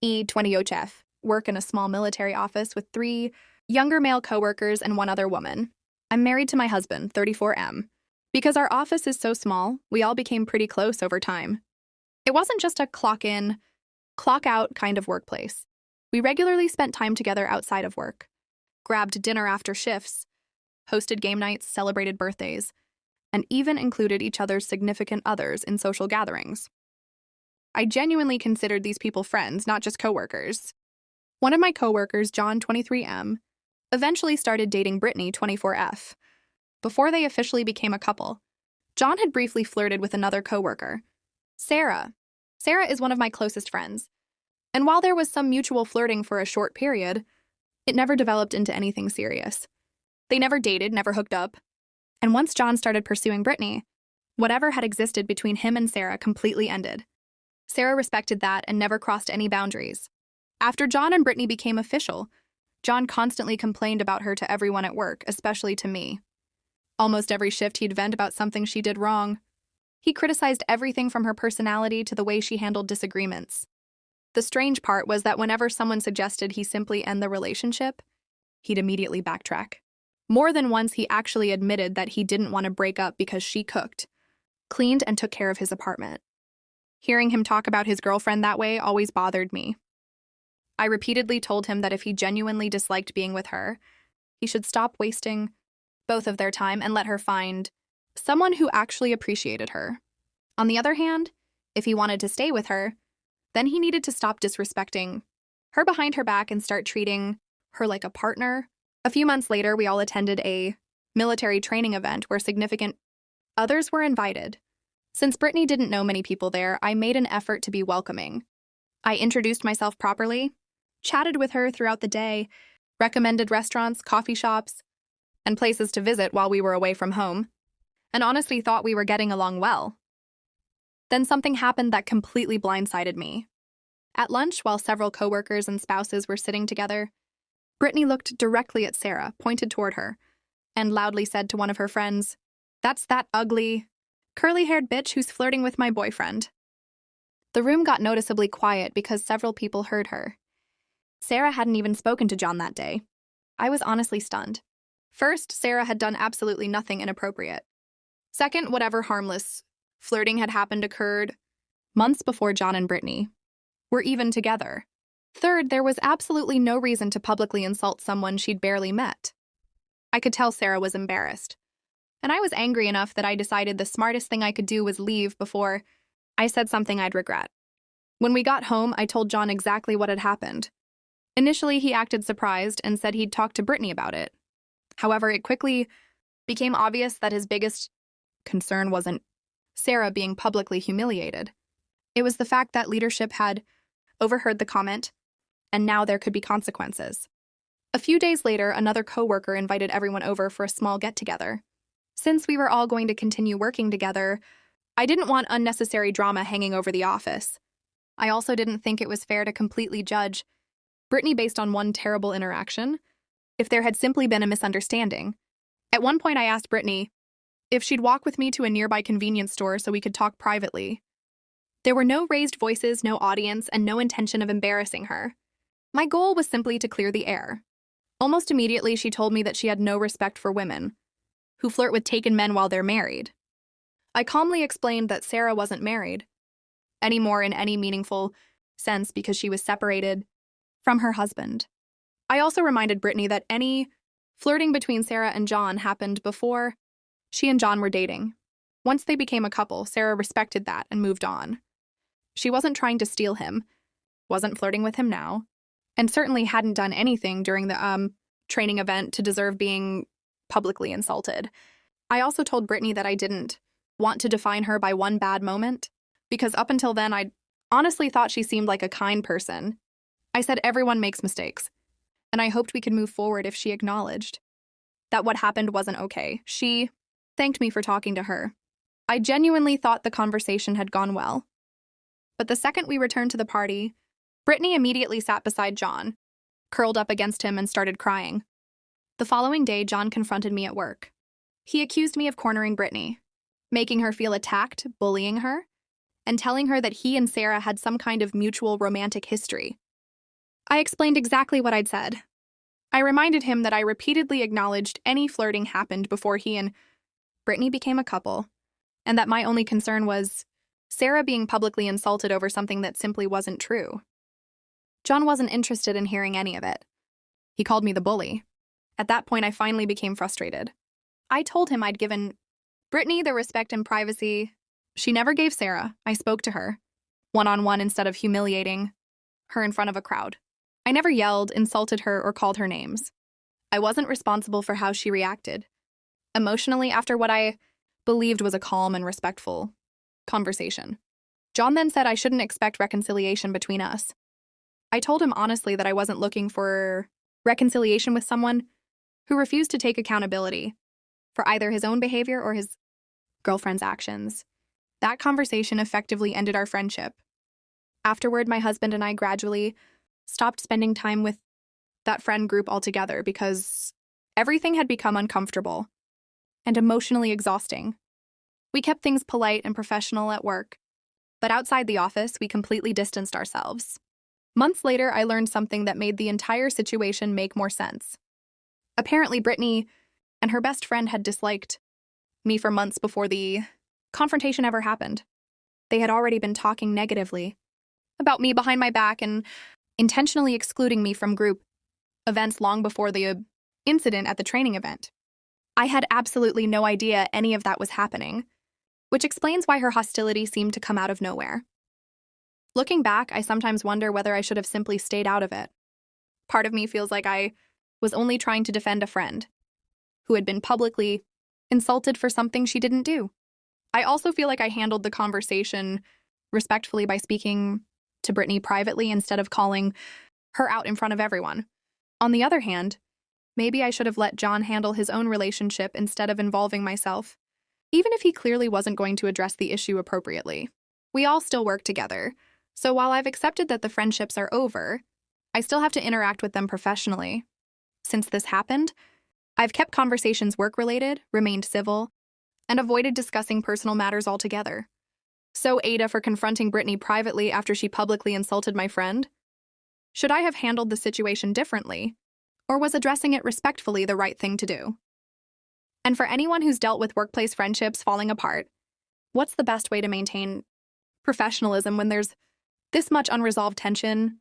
E20 work in a small military office with 3 younger male coworkers and 1 other woman. I'm married to my husband, 34M. Because our office is so small, we all became pretty close over time. It wasn't just a clock in, clock out kind of workplace. We regularly spent time together outside of work, grabbed dinner after shifts, hosted game nights, celebrated birthdays, and even included each other's significant others in social gatherings. I genuinely considered these people friends, not just coworkers. One of my coworkers, John, 23M, eventually started dating Brittany, 24F. Before they officially became a couple, John had briefly flirted with another coworker, Sarah. Sarah is one of my closest friends, and while there was some mutual flirting for a short period, it never developed into anything serious. They never dated, never hooked up, and once John started pursuing Brittany, whatever had existed between him and Sarah completely ended. Sarah respected that and never crossed any boundaries. After John and Brittany became official, John constantly complained about her to everyone at work, especially to me. Almost every shift he'd vent about something she did wrong. He criticized everything from her personality to the way she handled disagreements. The strange part was that whenever someone suggested he simply end the relationship, he'd immediately backtrack. More than once, he actually admitted that he didn't want to break up because she cooked, cleaned, and took care of his apartment. Hearing him talk about his girlfriend that way always bothered me. I repeatedly told him that if he genuinely disliked being with her, he should stop wasting both of their time and let her find someone who actually appreciated her. On the other hand, if he wanted to stay with her, then he needed to stop disrespecting her behind her back and start treating her like a partner. A few months later, we all attended a military training event where significant others were invited. Since Brittany didn't know many people there, I made an effort to be welcoming. I introduced myself properly, chatted with her throughout the day, recommended restaurants, coffee shops, and places to visit while we were away from home, and honestly thought we were getting along well. Then something happened that completely blindsided me. At lunch, while several coworkers and spouses were sitting together, Brittany looked directly at Sarah, pointed toward her, and loudly said to one of her friends, "That's that ugly, curly-haired bitch who's flirting with my boyfriend." The room got noticeably quiet because several people heard her. Sarah hadn't even spoken to John that day. I was honestly stunned. First, Sarah had done absolutely nothing inappropriate. Second, whatever harmless flirting had happened occurred months before John and Brittany were even together. Third, there was absolutely no reason to publicly insult someone she'd barely met. I could tell Sarah was embarrassed, and I was angry enough that I decided the smartest thing I could do was leave before I said something I'd regret. When we got home, I told John exactly what had happened. Initially, he acted surprised and said he'd talk to Brittany about it. However, it quickly became obvious that his biggest concern wasn't Sarah being publicly humiliated. It was the fact that leadership had overheard the comment, and now there could be consequences. A few days later, another coworker invited everyone over for a small get-together. Since we were all going to continue working together, I didn't want unnecessary drama hanging over the office. I also didn't think it was fair to completely judge Brittany based on one terrible interaction, if there had simply been a misunderstanding. At one point, I asked Brittany if she'd walk with me to a nearby convenience store so we could talk privately. There were no raised voices, no audience, and no intention of embarrassing her. My goal was simply to clear the air. Almost immediately, she told me that she had no respect for women who flirt with taken men while they're married. I calmly explained that Sarah wasn't married anymore in any meaningful sense because she was separated from her husband. I also reminded Brittany that any flirting between Sarah and John happened before she and John were dating. Once they became a couple, Sarah respected that and moved on. She wasn't trying to steal him, wasn't flirting with him now, and certainly hadn't done anything during the training event to deserve being publicly insulted. I also told Brittany that I didn't want to define her by one bad moment, because up until then I honestly thought she seemed like a kind person. I said everyone makes mistakes, and I hoped we could move forward if she acknowledged that what happened wasn't okay. She thanked me for talking to her. I genuinely thought the conversation had gone well. But the second we returned to the party, Brittany immediately sat beside John, curled up against him, and started crying. The following day, John confronted me at work. He accused me of cornering Brittany, making her feel attacked, bullying her, and telling her that he and Sarah had some kind of mutual romantic history. I explained exactly what I'd said. I reminded him that I repeatedly acknowledged any flirting happened before he and Brittany became a couple, and that my only concern was Sarah being publicly insulted over something that simply wasn't true. John wasn't interested in hearing any of it. He called me the bully. At that point, I finally became frustrated. I told him I'd given Brittany the respect and privacy she never gave Sarah. I spoke to her, one-on-one instead of humiliating her in front of a crowd. I never yelled, insulted her, or called her names. I wasn't responsible for how she reacted emotionally after what I believed was a calm and respectful conversation. John then said I shouldn't expect reconciliation between us. I told him honestly that I wasn't looking for reconciliation with someone who refused to take accountability for either his own behavior or his girlfriend's actions. That conversation effectively ended our friendship. Afterward, my husband and I gradually stopped spending time with that friend group altogether because everything had become uncomfortable and emotionally exhausting. We kept things polite and professional at work, but outside the office, we completely distanced ourselves. Months later, I learned something that made the entire situation make more sense. Apparently, Brittany and her best friend had disliked me for months before the confrontation ever happened. They had already been talking negatively about me behind my back and intentionally excluding me from group events long before the incident at the training event. I had absolutely no idea any of that was happening, which explains why her hostility seemed to come out of nowhere. Looking back, I sometimes wonder whether I should have simply stayed out of it. Part of me feels like I was only trying to defend a friend who had been publicly insulted for something she didn't do. I also feel like I handled the conversation respectfully by speaking to Brittany privately instead of calling her out in front of everyone. On the other hand, maybe I should have let John handle his own relationship instead of involving myself, even if he clearly wasn't going to address the issue appropriately. We all still work together, so while I've accepted that the friendships are over, I still have to interact with them professionally. Since this happened, I've kept conversations work-related, remained civil, and avoided discussing personal matters altogether. So Ada for confronting Brittany privately after she publicly insulted my friend? Should I have handled the situation differently, or was addressing it respectfully the right thing to do? And for anyone who's dealt with workplace friendships falling apart, what's the best way to maintain professionalism when there's this much unresolved tension